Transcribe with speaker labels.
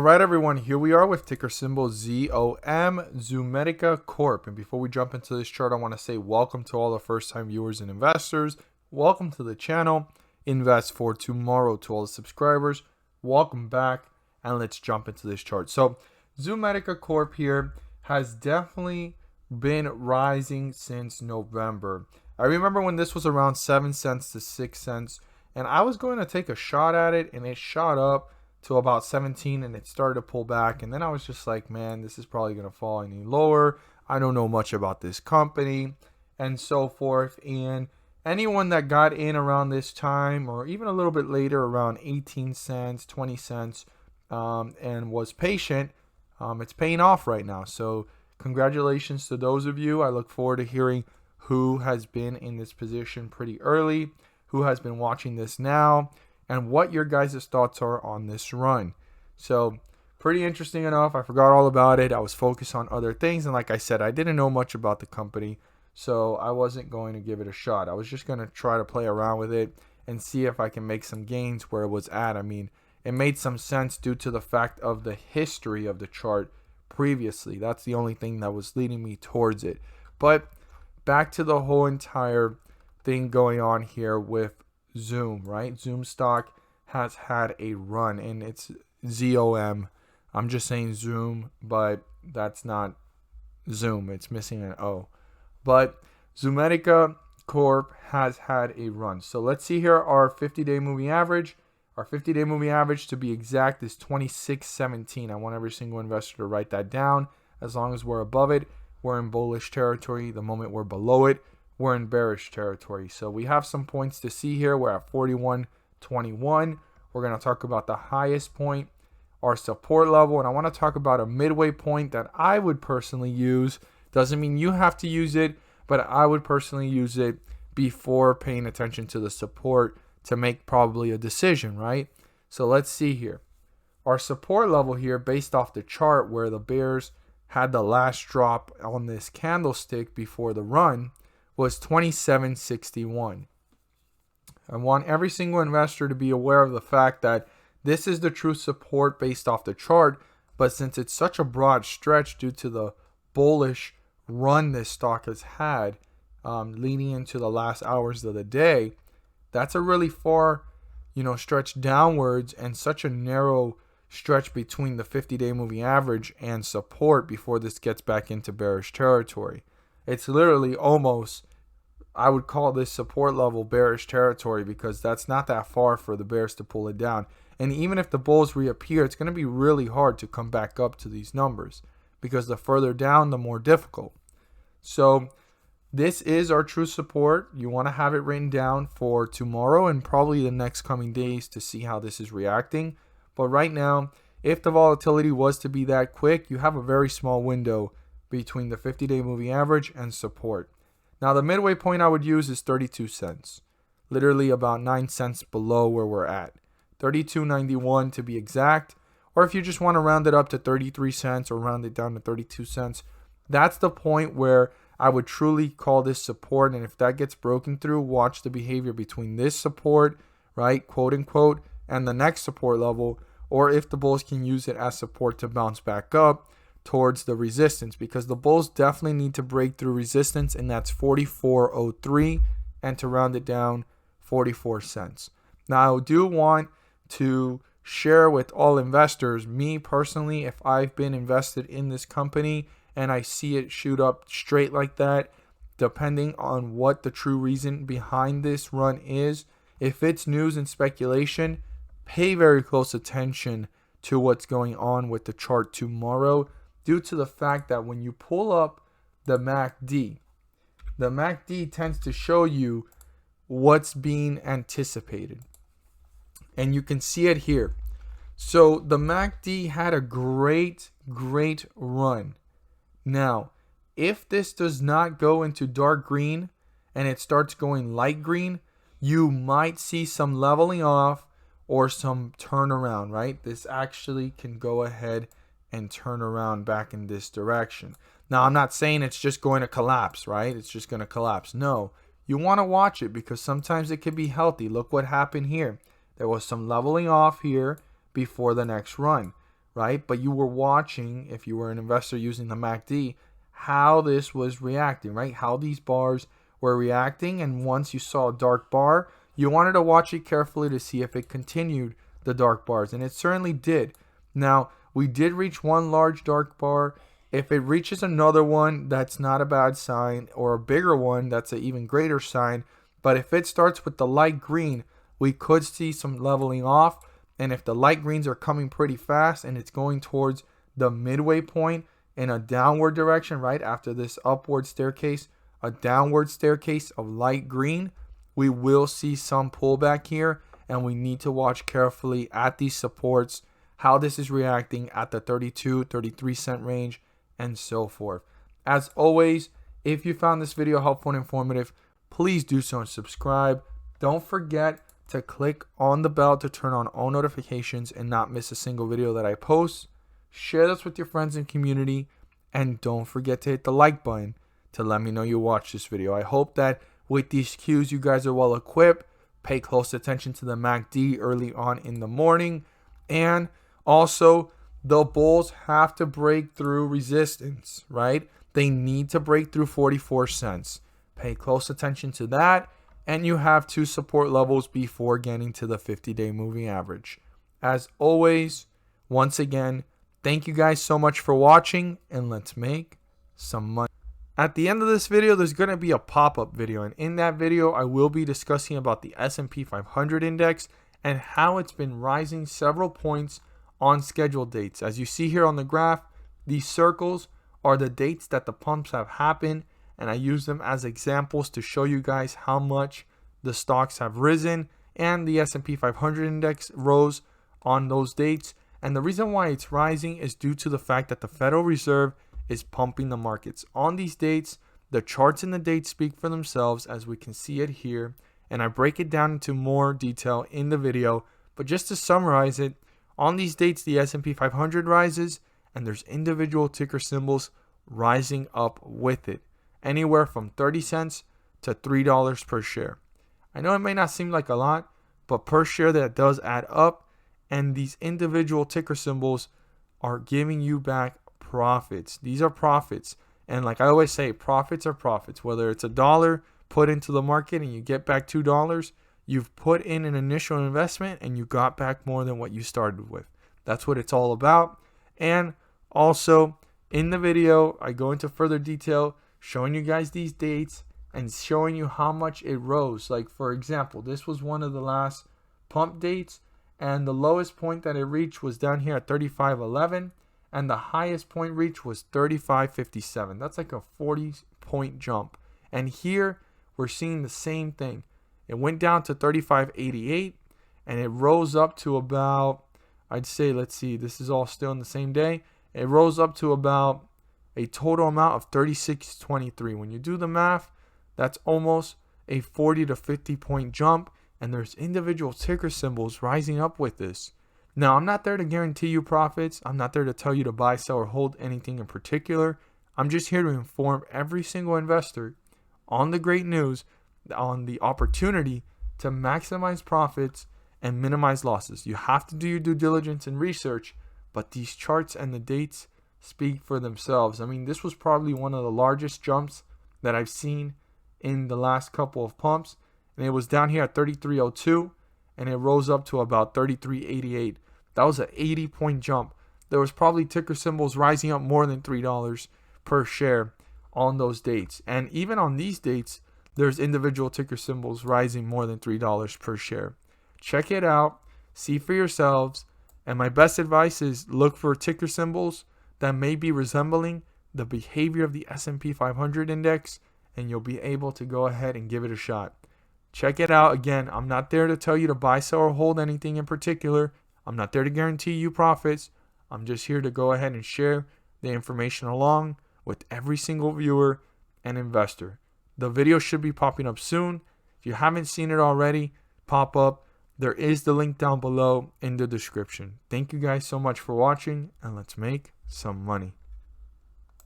Speaker 1: All right, everyone, here we are with ticker symbol ZOM, Zomedica Corp. And before we jump into this chart, I want to say welcome to all the first-time viewers and investors. Welcome to the channel. Invest for tomorrow. To all the subscribers, welcome back, and let's jump into this chart. So Zomedica Corp here has definitely been rising since November. I remember when this was around 7 cents to 6 cents, and I was going to take a shot at it, and it shot up to about 17 and it started to pull back, and then I was just like, man, this is probably going to fall any lower. I don't know much about this company and so forth. And anyone that got in around this time or even a little bit later, around 18 cents, 20 cents, and was patient, it's paying off right now. So congratulations to those of you. I look forward to hearing who has been in this position pretty early, who has been watching this now, and what your guys' thoughts are on this run. So pretty interesting enough. I forgot all about it. I was focused on other things, and like I said, I didn't know much about the company, so I wasn't going to give it a shot. I was just going to try to play around with it and see if I can make some gains where it was at. I mean, it made some sense due to the fact of the history of the chart previously. That's the only thing that was leading me towards it. But back to the whole entire thing going on here with Zoom, right? Zoom stock has had a run, and it's ZOM. I'm just saying Zoom, but that's not Zoom. It's missing an O. But Zomedica Corp has had a run. So let's see here our 50-day moving average. Our 50-day moving average, to be exact, is 26.17. I want every single investor to write that down. As long as we're above it, we're in bullish territory. The moment we're below it, we're in bearish territory. So we have some points to see here. We're at 41.21. We're going to talk about the highest point, our support level, and I want to talk about a midway point that I would personally use. Doesn't mean you have to use it, but I would personally use it before paying attention to the support to make probably a decision, right? So let's see here. Our support level here, based off the chart where the bears had the last drop on this candlestick before the run, was 27.61. I want every single investor to be aware of the fact that this is the true support based off the chart, but since it's such a broad stretch due to the bullish run this stock has had leading into the last hours of the day, that's a really far, stretch downwards and such a narrow stretch between the 50-day moving average and support before this gets back into bearish territory. It's literally almost, I would call this support level bearish territory, because that's not that far for the bears to pull it down. And even if the bulls reappear, it's going to be really hard to come back up to these numbers, because the further down, the more difficult. So this is our true support. You want to have it written down for tomorrow and probably the next coming days to see how this is reacting. But right now, if the volatility was to be that quick, you have a very small window between the 50-day moving average and support. Now, the midway point I would use is 32 cents. Literally about 9 cents below where we're at. 32.91 to be exact. Or if you just want to round it up to 33 cents or round it down to 32 cents, that's the point where I would truly call this support. And if that gets broken through, watch the behavior between this support, right, quote unquote, and the next support level. Or if the bulls can use it as support to bounce back up towards the resistance, because the bulls definitely need to break through resistance, and that's 44.03, and to round it down, 44 cents. Now, I do want to share with all investors, me personally, if I've been invested in this company and I see it shoot up straight like that, depending on what the true reason behind this run is, if it's news and speculation, pay very close attention to what's going on with the chart tomorrow, due to the fact that when you pull up the MACD tends to show you what's being anticipated. And you can see it here. So the MACD had a great run. Now, if this does not go into dark green and it starts going light green, you might see some leveling off or some turnaround, right? This actually can go ahead and turn around back in this direction. Now, I'm not saying it's just going to collapse, right? It's just going to collapse. No, you want to watch it because sometimes it could be healthy. Look what happened here. There was some leveling off here before the next run. right? But you were watching, if you were an investor using the MACD, how this was reacting, right? How these bars were reacting. And once you saw a dark bar, you wanted to watch it carefully to see if it continued the dark bars. And it certainly did. Now, we did reach one large dark bar. If it reaches another one, that's not a bad sign, or a bigger one, that's an even greater sign. But if it starts with the light green, we could see some leveling off. And if the light greens are coming pretty fast and it's going towards the midway point in a downward direction, right after this upward staircase, a downward staircase of light green, we will see some pullback here. And we need to watch carefully at these supports, how this is reacting at the 32, 33 cent range, and so forth. As always, if you found this video helpful and informative, please do so and subscribe. Don't forget to click on the bell to turn on all notifications and not miss a single video that I post. Share this with your friends and community, and don't forget to hit the like button to let me know you watched this video. I hope that with these cues you guys are well equipped. Pay close attention to the MACD early on in the morning, and also the bulls have to break through resistance, right? They need to break through 44 cents. Pay close attention to that. And you have two support levels before getting to the 50-day moving average. As always, once again, thank you guys so much for watching, and let's make some money. At the end of this video, there's going to be a pop-up video. And in that video, I will be discussing about the S&P 500 index and how it's been rising several points on scheduled dates. As you see here on the graph, these circles are the dates that the pumps have happened. And I use them as examples to show you guys how much the stocks have risen, and the S&P 500 index rose on those dates. And the reason why it's rising is due to the fact that the Federal Reserve is pumping the markets. On these dates, the charts and the dates speak for themselves, as we can see it here. And I break it down into more detail in the video. But just to summarize it, on these dates, the S&P 500 rises, and there's individual ticker symbols rising up with it. Anywhere from 30 cents to $3 per share. I know it may not seem like a lot, but per share that does add up, and these individual ticker symbols are giving you back profits. These are profits, and like I always say, profits are profits. Whether it's $1 put into the market and you get back $2, you've put in an initial investment and you got back more than what you started with. That's what it's all about. And also in the video, I go into further detail showing you guys these dates and showing you how much it rose. Like, for example, this was one of the last pump dates, and the lowest point that it reached was down here at 35.11, and the highest point reached was 35.57. That's like a 40-point jump. And here we're seeing the same thing. It went down to 35.88, and it rose up to about, I'd say, let's see, this is all still in the same day. It rose up to about a total amount of 36.23. When you do the math, that's almost a 40 to 50 point jump, and there's individual ticker symbols rising up with this. Now, I'm not there to guarantee you profits. I'm not there to tell you to buy, sell, or hold anything in particular. I'm just here to inform every single investor on the great news, on the opportunity to maximize profits and minimize losses. You have to do your due diligence and research, but these charts and the dates speak for themselves. I mean, this was probably one of the largest jumps that I've seen in the last couple of pumps, and it was down here at 33.02, and it rose up to about 33.88. That was an 80-point jump. There was probably ticker symbols rising up more than $3 per share on those dates. And even on these dates, there's individual ticker symbols rising more than $3 per share. Check it out, see for yourselves, and my best advice is look for ticker symbols that may be resembling the behavior of the S&P 500 index, and you'll be able to go ahead and give it a shot. Check it out. Again, I'm not there to tell you to buy, sell, or hold anything in particular. I'm not there to guarantee you profits. I'm just here to go ahead and share the information along with every single viewer and investor. The video should be popping up soon. If you haven't seen it already, pop up. There is the link down below in the description. Thank you guys so much for watching, and let's make some money.